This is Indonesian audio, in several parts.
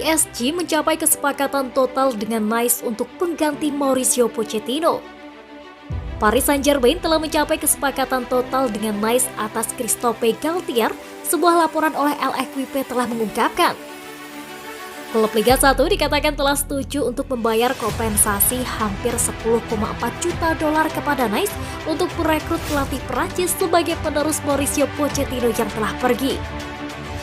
PSG mencapai kesepakatan total dengan Nice untuk pengganti Mauricio Pochettino. Paris Saint-Germain telah mencapai kesepakatan total dengan Nice atas Christophe Galtier, sebuah laporan oleh L'Equipe telah mengungkapkan. Klub Liga 1 dikatakan telah setuju untuk membayar kompensasi hampir 10,4 juta dolar kepada Nice untuk merekrut pelatih Perancis sebagai penerus Mauricio Pochettino yang telah pergi.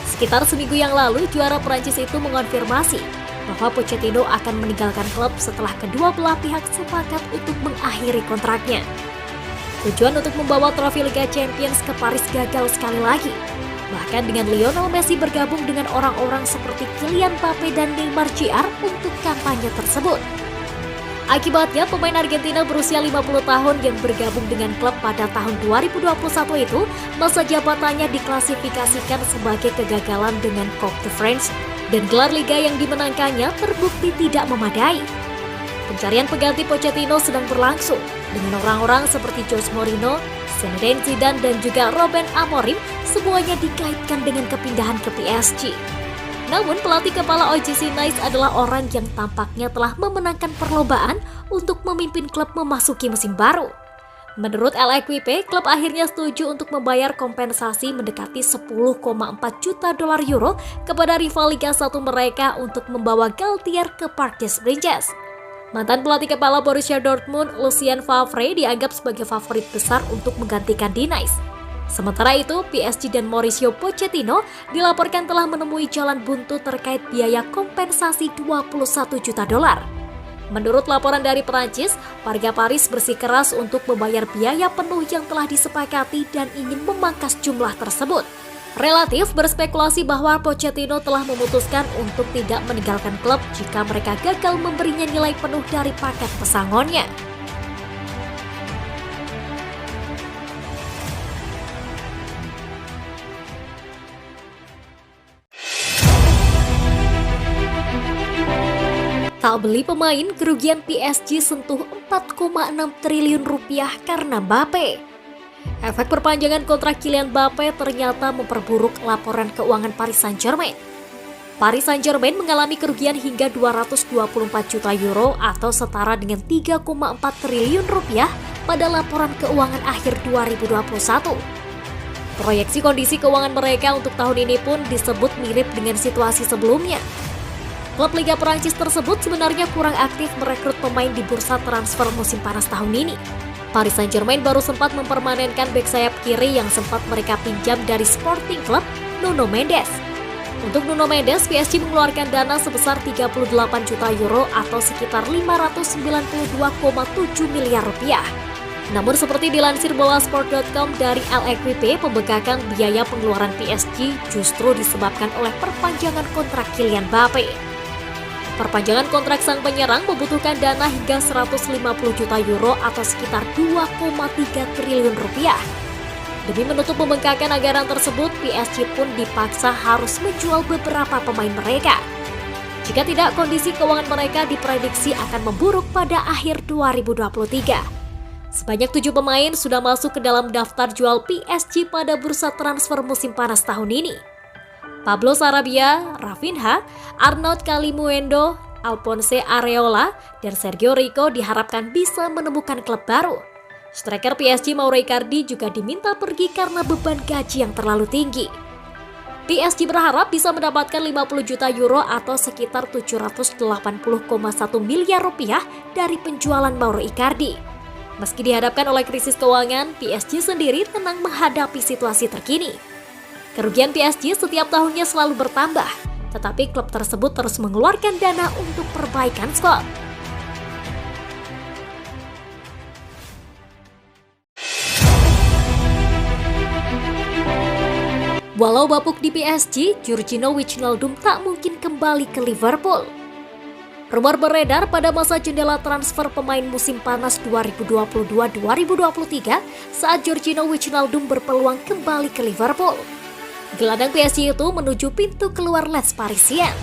Sekitar seminggu yang lalu, juara Perancis itu mengonfirmasi bahwa Pochettino akan meninggalkan klub setelah kedua belah pihak sepakat untuk mengakhiri kontraknya. Tujuan untuk membawa trofi Liga Champions ke Paris gagal sekali lagi. Bahkan dengan Lionel Messi bergabung dengan orang-orang seperti Kylian Mbappe dan Neymar Jr. untuk kampanye tersebut. Akibatnya, pemain Argentina berusia 50 tahun yang bergabung dengan klub pada tahun 2021 itu, masa jabatannya diklasifikasikan sebagai kegagalan dengan Coupe de France dan gelar liga yang dimenangkannya terbukti tidak memadai. Pencarian pengganti Pochettino sedang berlangsung dengan orang-orang seperti Jose Mourinho, Zinedine Zidane dan juga Ruben Amorim semuanya dikaitkan dengan kepindahan ke PSG. Namun pelatih kepala OGC Nice adalah orang yang tampaknya telah memenangkan perlombaan untuk memimpin klub memasuki musim baru. Menurut L'Equipe, klub akhirnya setuju untuk membayar kompensasi mendekati 10,4 juta dolar euro kepada rival Liga 1 mereka untuk membawa Galtier ke Parc des Princes. Mantan pelatih kepala Borussia Dortmund, Lucien Favre, dianggap sebagai favorit besar untuk menggantikan di Nice. Sementara itu, PSG dan Mauricio Pochettino dilaporkan telah menemui jalan buntu terkait biaya kompensasi 21 juta dolar. Menurut laporan dari Perancis, warga Paris bersikeras untuk membayar biaya penuh yang telah disepakati dan ingin memangkas jumlah tersebut. Relatif berspekulasi bahwa Pochettino telah memutuskan untuk tidak meninggalkan klub jika mereka gagal memberinya nilai penuh dari paket pesangonnya. Tak beli pemain, kerugian PSG sentuh 4,6 triliun rupiah karena Mbappe. Efek perpanjangan kontrak Kylian Mbappe ternyata memperburuk laporan keuangan Paris Saint-Germain. Paris Saint-Germain mengalami kerugian hingga 224 juta euro atau setara dengan 3,4 triliun rupiah pada laporan keuangan akhir 2021. Proyeksi kondisi keuangan mereka untuk tahun ini pun disebut mirip dengan situasi sebelumnya. Klub Liga Perancis tersebut sebenarnya kurang aktif merekrut pemain di bursa transfer musim panas tahun ini. Paris Saint-Germain baru sempat mempermanenkan bek sayap kiri yang sempat mereka pinjam dari Sporting Club, Nuno Mendes. Untuk Nuno Mendes, PSG mengeluarkan dana sebesar 38 juta euro atau sekitar 592,7 miliar rupiah. Namun seperti dilansir bolasport.com dari L'Equipe, pembengkakan biaya pengeluaran PSG justru disebabkan oleh perpanjangan kontrak Kylian Mbappe. Perpanjangan kontrak sang penyerang membutuhkan dana hingga 150 juta euro atau sekitar 2,3 triliun rupiah. Demi menutup pembengkakan anggaran tersebut, PSG pun dipaksa harus menjual beberapa pemain mereka. Jika tidak, kondisi keuangan mereka diprediksi akan memburuk pada akhir 2023. Sebanyak 7 pemain sudah masuk ke dalam daftar jual PSG pada bursa transfer musim panas tahun ini. Pablo Sarabia, Rafinha, Arnaud Kalimuendo, Alphonse Areola, dan Sergio Rico diharapkan bisa menemukan klub baru. Striker PSG Mauro Icardi juga diminta pergi karena beban gaji yang terlalu tinggi. PSG berharap bisa mendapatkan 50 juta euro atau sekitar 780,1 miliar rupiah dari penjualan Mauro Icardi. Meski dihadapkan oleh krisis keuangan, PSG sendiri tenang menghadapi situasi terkini. Kerugian PSG setiap tahunnya selalu bertambah, tetapi klub tersebut terus mengeluarkan dana untuk perbaikan skuad. Walau bapuk di PSG, Georginio Wijnaldum tak mungkin kembali ke Liverpool. Rumor beredar pada masa jendela transfer pemain musim panas 2022-2023 saat Georginio Wijnaldum berpeluang kembali ke Liverpool. Gelandang PSG itu menuju pintu keluar Les Parisiens.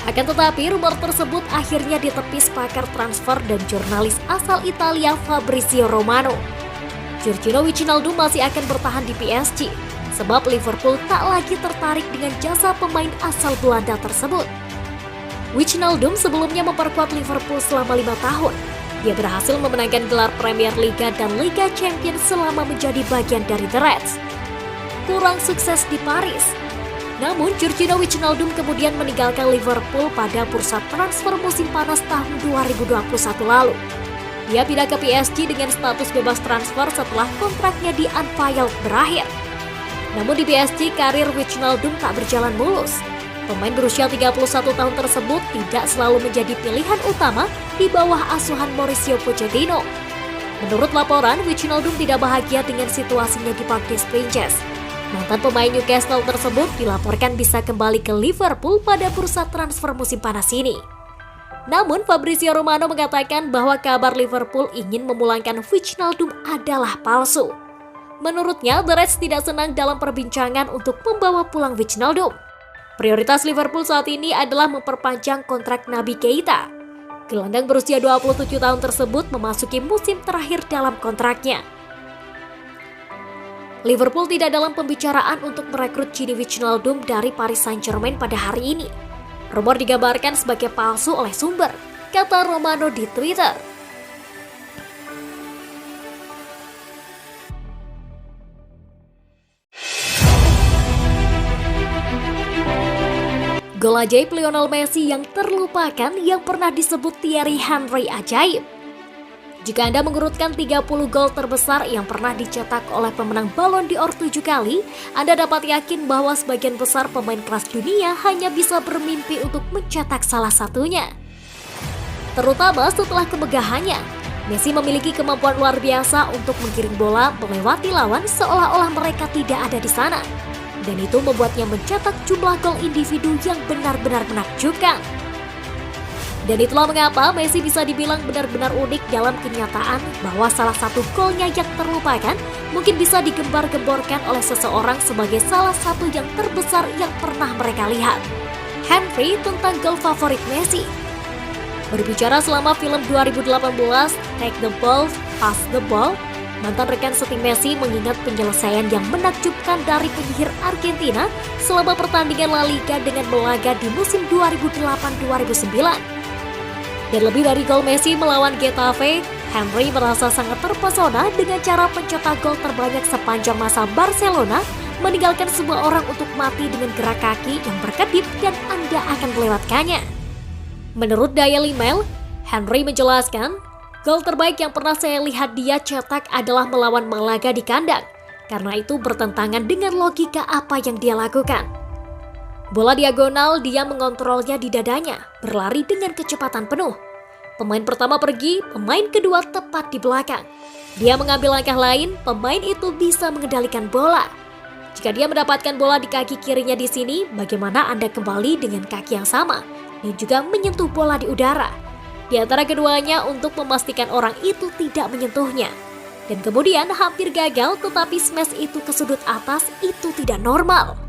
Akan tetapi, rumor tersebut akhirnya ditepis pakar transfer dan jurnalis asal Italia Fabrizio Romano. Georginio Wijnaldum masih akan bertahan di PSG, sebab Liverpool tak lagi tertarik dengan jasa pemain asal Belanda tersebut. Wijnaldum sebelumnya memperkuat Liverpool selama 5 tahun. Dia berhasil memenangkan gelar Premier Liga dan Liga Champions selama menjadi bagian dari The Reds. Kurang sukses di Paris. Namun, Georginio Wijnaldum kemudian meninggalkan Liverpool pada bursa transfer musim panas tahun 2021 lalu. Dia pindah ke PSG dengan status bebas transfer setelah kontraknya di Anfield berakhir. Namun di PSG, karir Wijnaldum tak berjalan mulus. Pemain berusia 31 tahun tersebut tidak selalu menjadi pilihan utama di bawah asuhan Mauricio Pochettino. Menurut laporan, Wijnaldum tidak bahagia dengan situasinya di Parc des Princes. Mantan pemain Newcastle tersebut dilaporkan bisa kembali ke Liverpool pada bursa transfer musim panas ini. Namun Fabrizio Romano mengatakan bahwa kabar Liverpool ingin memulangkan Wijnaldum adalah palsu. Menurutnya, The Reds tidak senang dalam perbincangan untuk membawa pulang Wijnaldum. Prioritas Liverpool saat ini adalah memperpanjang kontrak Naby Keita. Gelandang berusia 27 tahun tersebut memasuki musim terakhir dalam kontraknya. Liverpool tidak dalam pembicaraan untuk merekrut Gini Wijnaldum dari Paris Saint-Germain pada hari ini. Rumor digambarkan sebagai palsu oleh sumber, kata Romano di Twitter. Gol ajaib Lionel Messi yang terlupakan yang pernah disebut Thierry Henry ajaib. Jika Anda mengurutkan 30 gol terbesar yang pernah dicetak oleh pemenang Ballon d'Or 7 kali, Anda dapat yakin bahwa sebagian besar pemain kelas dunia hanya bisa bermimpi untuk mencetak salah satunya. Terutama setelah kemegahannya, Messi memiliki kemampuan luar biasa untuk menggiring bola melewati lawan seolah-olah mereka tidak ada di sana. Dan itu membuatnya mencetak jumlah gol individu yang benar-benar menakjubkan. Dan itulah mengapa Messi bisa dibilang benar-benar unik dalam kenyataan bahwa salah satu golnya yang terlupakan mungkin bisa digembar-gemborkan oleh seseorang sebagai salah satu yang terbesar yang pernah mereka lihat. Henry tentang gol favorit Messi. Berbicara selama film 2018, Take the Ball, Pass the Ball, mantan rekan setim Messi mengingat penyelesaian yang menakjubkan dari penyihir Argentina selama pertandingan La Liga dengan melaga di musim 2008-2009. Dan lebih dari gol Messi melawan Getafe, Henry merasa sangat terpesona dengan cara pencetak gol terbanyak sepanjang masa Barcelona, meninggalkan semua orang untuk mati dengan gerak kaki yang berkedip dan Anda akan melewatkannya. Menurut Daily Mail, Henry menjelaskan, gol terbaik yang pernah saya lihat dia cetak adalah melawan Malaga di kandang, karena itu bertentangan dengan logika apa yang dia lakukan. Bola diagonal dia mengontrolnya di dadanya, berlari dengan kecepatan penuh. Pemain pertama pergi, pemain kedua tepat di belakang. Dia mengambil langkah lain, pemain itu bisa mengendalikan bola. Jika dia mendapatkan bola di kaki kirinya di sini, bagaimana Anda kembali dengan kaki yang sama dan juga menyentuh bola di udara? Di antara keduanya untuk memastikan orang itu tidak menyentuhnya. Dan kemudian hampir gagal, tetapi smash itu ke sudut atas itu tidak normal.